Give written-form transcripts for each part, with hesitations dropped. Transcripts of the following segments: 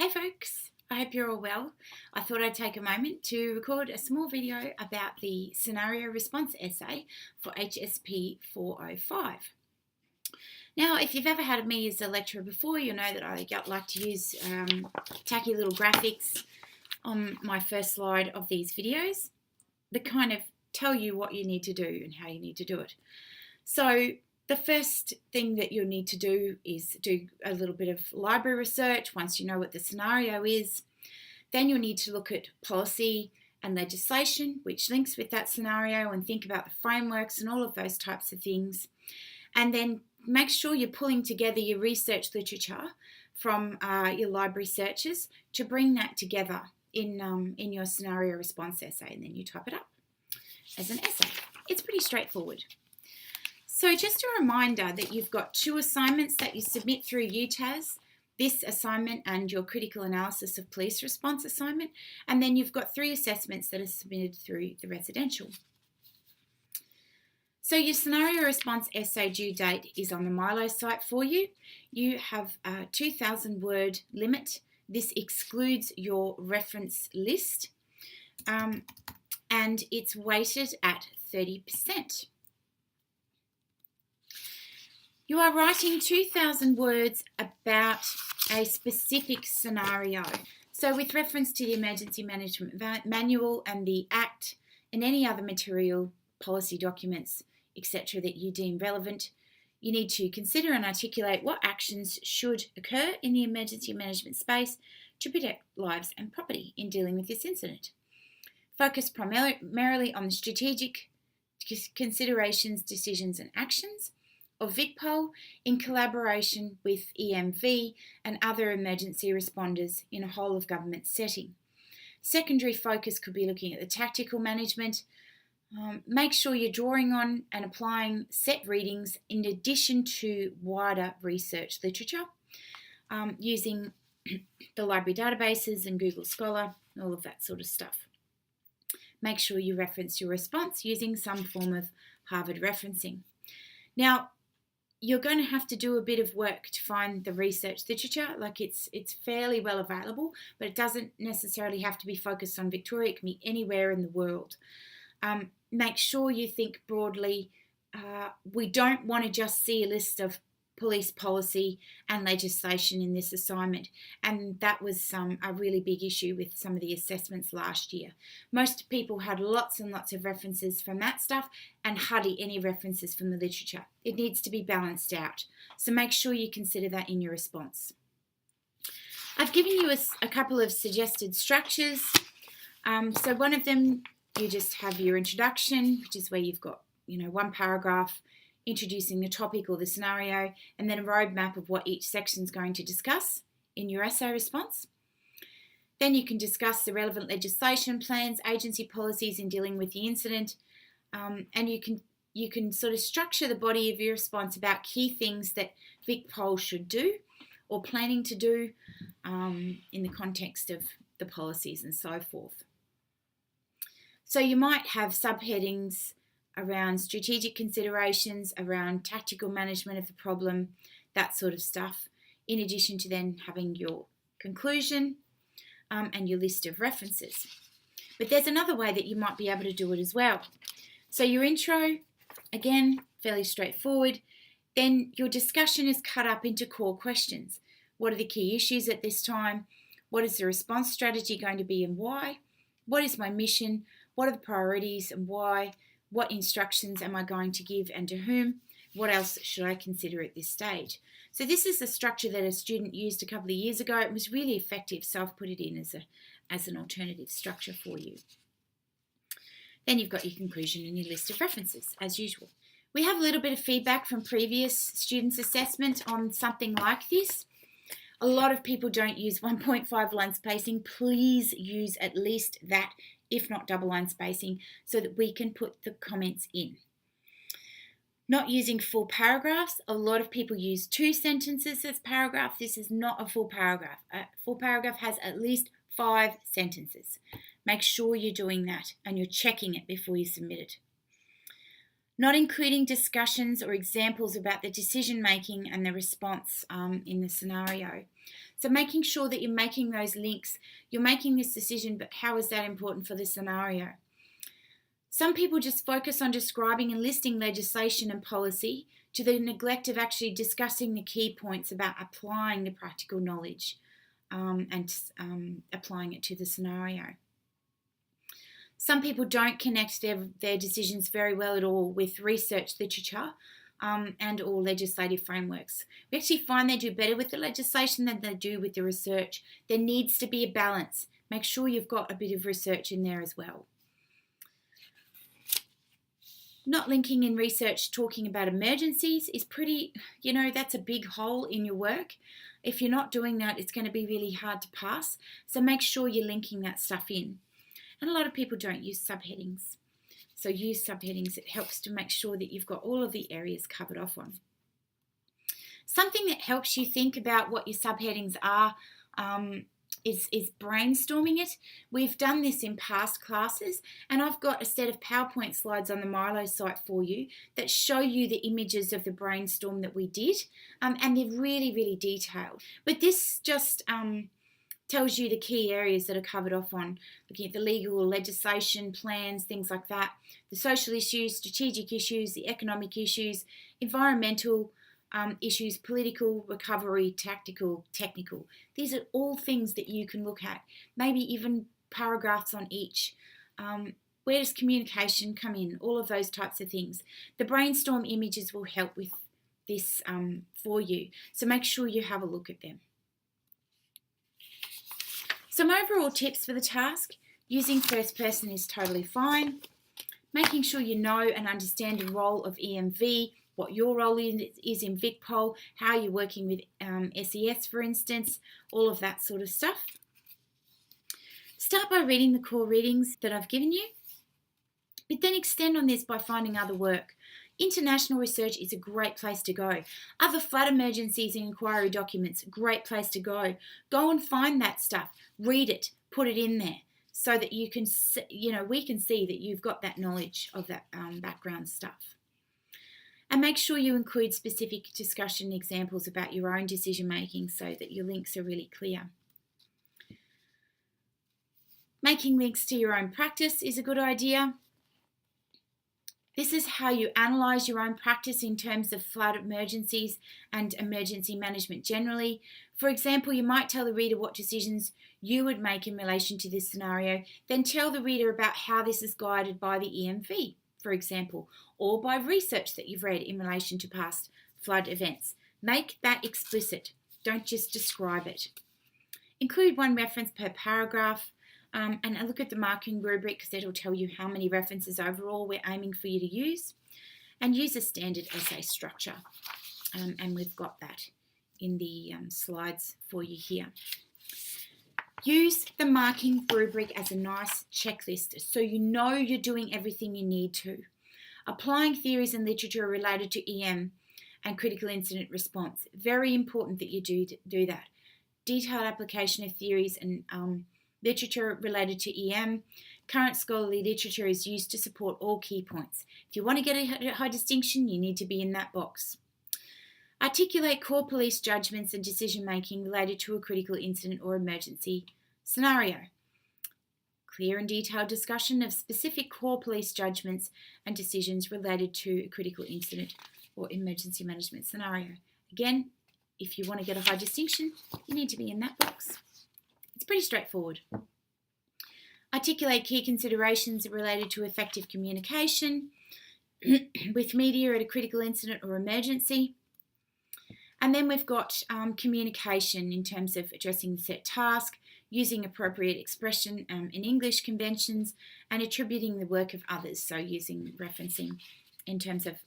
Hey folks, I hope you're all well. I thought I'd take a moment to record a small video about the scenario response essay for HSP405. Now, if you've ever had me as a lecturer before, you'll know that I like to use tacky little graphics on my first slide of these videos that kind of tell you what you need to do and how you need to do it. So the first thing that you'll need to do is do a little bit of library research once you know what the scenario is. Then you'll need to look at policy and legislation, which links with that scenario, and think about the frameworks and all of those types of things. And then make sure you're pulling together your research literature from your library searches to bring that together in your scenario response essay, and then you type it up as an essay. It's pretty straightforward. So just a reminder that you've got 2 assignments that you submit through UTAS, this assignment and your critical analysis of police response assignment, and then you've got 3 assessments that are submitted through the residential. So your scenario response essay due date is on the Milo site for you. You have a 2,000 word limit. This excludes your reference list, and it's weighted at 30%. You are writing 2,000 words about a specific scenario. So with reference to the Emergency Management Manual and the Act and any other material, policy documents, etc. that you deem relevant, you need to consider and articulate what actions should occur in the emergency management space to protect lives and property in dealing with this incident. Focus primarily on the strategic considerations, decisions and actions of VicPol in collaboration with EMV and other emergency responders in a whole of government setting. Secondary focus could be looking at the tactical management. Make sure you're drawing on and applying set readings in addition to wider research literature, using the library databases and Google Scholar, all of that sort of stuff. Make sure you reference your response using some form of Harvard referencing. Now, you're going to have to do a bit of work to find the research literature. Like it's fairly well available, but it doesn't necessarily have to be focused on Victoria. It can be anywhere in the world. Make sure you think broadly. We don't want to just see a list of police policy and legislation in this assignment, and that was a really big issue with some of the assessments last year. Most people had lots and lots of references from that stuff and hardly any references from the literature. It needs to be balanced out, so make sure you consider that in your response. I've given you a couple of suggested structures. So one of them, you just have your introduction, which is where you've got, one paragraph introducing the topic or the scenario, and then a roadmap of what each section is going to discuss in your essay response. Then you can discuss the relevant legislation, plans, agency policies in dealing with the incident, and you can sort of structure the body of your response about key things that VicPol should do or planning to do in the context of the policies and so forth. So you might have subheadings around strategic considerations, around tactical management of the problem, that sort of stuff, in addition to then having your conclusion and your list of references. But there's another way that you might be able to do it as well. So your intro, again, fairly straightforward. Then your discussion is cut up into core questions. What are the key issues at this time? What is the response strategy going to be and why? What is my mission? What are the priorities and why? What instructions am I going to give and to whom? What else should I consider at this stage? So this is the structure that a student used a couple of years ago. It was really effective, so I've put it in as an alternative structure for you. Then you've got your conclusion and your list of references, as usual. We have a little bit of feedback from previous students' assessment on something like this. A lot of people don't use 1.5 line spacing. Please use at least that, if not double line spacing, so that we can put the comments in. Not using full paragraphs. A lot of people use 2 sentences as paragraph. This is not a full paragraph. A full paragraph has at least 5 sentences. Make sure you're doing that and you're checking it before you submit it. Not including discussions or examples about the decision making and the response in the scenario. So making sure that you're making those links, you're making this decision, but how is that important for the scenario? Some people just focus on describing and listing legislation and policy to the neglect of actually discussing the key points about applying the practical knowledge and applying it to the scenario. Some people don't connect their decisions very well at all with research literature and or legislative frameworks. We actually find they do better with the legislation than they do with the research. There needs to be a balance. Make sure you've got a bit of research in there as well. Not linking in research talking about emergencies is pretty, that's a big hole in your work. If you're not doing that, it's going to be really hard to pass. So make sure you're linking that stuff in. And a lot of people don't use subheadings. So use subheadings. It helps to make sure that you've got all of the areas covered off on. Something that helps you think about what your subheadings are is brainstorming it. We've done this in past classes, and I've got a set of PowerPoint slides on the Milo site for you that show you the images of the brainstorm that we did, and they're really, really detailed. But this just tells you the key areas that are covered off on, looking at the legal, legislation, plans, things like that, the social issues, strategic issues, the economic issues, environmental issues, political, recovery, tactical, technical. These are all things that you can look at, maybe even paragraphs on each. Where does communication come in? All of those types of things. The brainstorm images will help with this for you, so make sure you have a look at them. Some overall tips for the task. Using first person is totally fine. Making sure you know and understand the role of EMV, what your role is in VicPol, how you're working with SES, for instance, all of that sort of stuff. Start by reading the core readings that I've given you, but then extend on this by finding other work. International research is a great place to go. Other flood emergencies and inquiry documents, great place to go. Go and find that stuff, read it, put it in there so that you can, we can see that you've got that knowledge of that background stuff. And make sure you include specific discussion examples about your own decision making so that your links are really clear. Making links to your own practice is a good idea. This is how you analyse your own practice in terms of flood emergencies and emergency management generally. For example, you might tell the reader what decisions you would make in relation to this scenario, then tell the reader about how this is guided by the EMV, for example, or by research that you've read in relation to past flood events. Make that explicit. Don't just describe it. Include one reference per paragraph. And look at the marking rubric because it'll tell you how many references overall we're aiming for you to use. And use a standard essay structure. And we've got that in the slides for you here. Use the marking rubric as a nice checklist so you know you're doing everything you need to. Applying theories and literature related to EM and critical incident response. Very important that you do that. Detailed application of theories and literature related to EM. Current scholarly literature is used to support all key points. If you want to get a high distinction, you need to be in that box. Articulate core police judgments and decision making related to a critical incident or emergency scenario. Clear and detailed discussion of specific core police judgments and decisions related to a critical incident or emergency management scenario. Again, if you want to get a high distinction, you need to be in that box. It's pretty straightforward. Articulate key considerations related to effective communication with media at a critical incident or emergency. And then we've got communication in terms of addressing the set task, using appropriate expression in English conventions, and attributing the work of others, so using referencing in terms of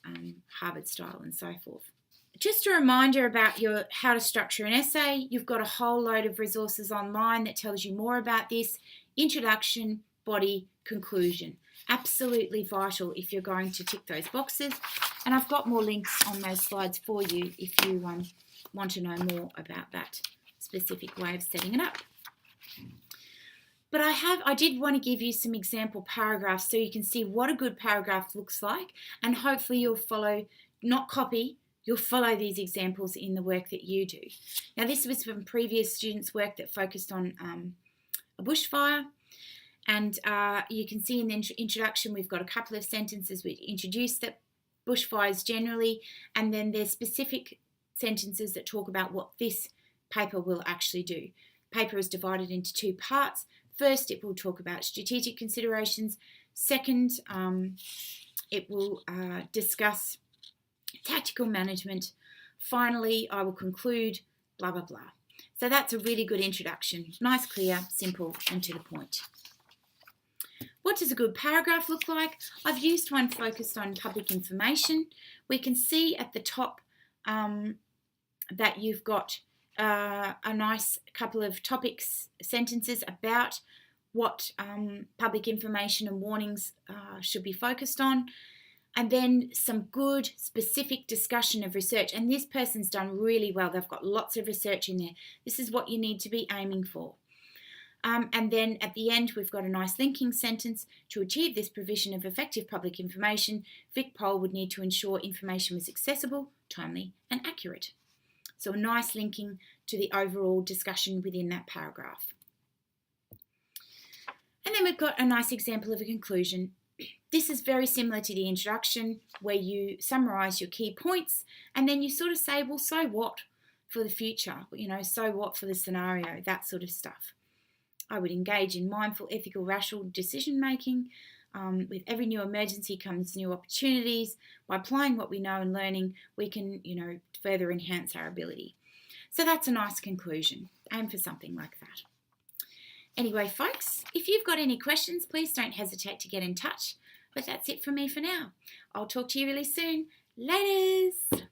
Harvard style and so forth. Just a reminder about how to structure an essay. You've got a whole load of resources online that tells you more about this. Introduction, body, conclusion. Absolutely vital if you're going to tick those boxes. And I've got more links on those slides for you if you want to know more about that specific way of setting it up. But I did want to give you some example paragraphs so you can see what a good paragraph looks like, and hopefully you'll follow, not copy, you'll follow these examples in the work that you do. Now, this was from previous students' work that focused on a bushfire. And you can see in the introduction, we've got a couple of sentences which introduce the bushfires generally, and then there's specific sentences that talk about what this paper will actually do. The paper is divided into two parts. First, it will talk about strategic considerations. Second, it will discuss tactical management. Finally, I will conclude, blah, blah, blah. So that's a really good introduction. Nice, clear, simple, and to the point. What does a good paragraph look like? I've used one focused on public information. We can see at the top that you've got a nice couple of topics, sentences about what public information and warnings should be focused on, and then some good specific discussion of research. And this person's done really well. They've got lots of research in there. This is what you need to be aiming for. And then at the end, we've got a nice linking sentence. To achieve this provision of effective public information, VicPol would need to ensure information was accessible, timely, and accurate. So a nice linking to the overall discussion within that paragraph. And then we've got a nice example of a conclusion. This is very similar to the introduction, where you summarise your key points and then you sort of say, well, so what for the future? You know, so what for the scenario? That sort of stuff. I would engage in mindful, ethical, rational decision making. With every new emergency comes new opportunities. By applying what we know and learning, we can, further enhance our ability. So that's a nice conclusion. Aim for something like that. Anyway, folks, if you've got any questions, please don't hesitate to get in touch. But that's it from me for now. I'll talk to you really soon. Laters!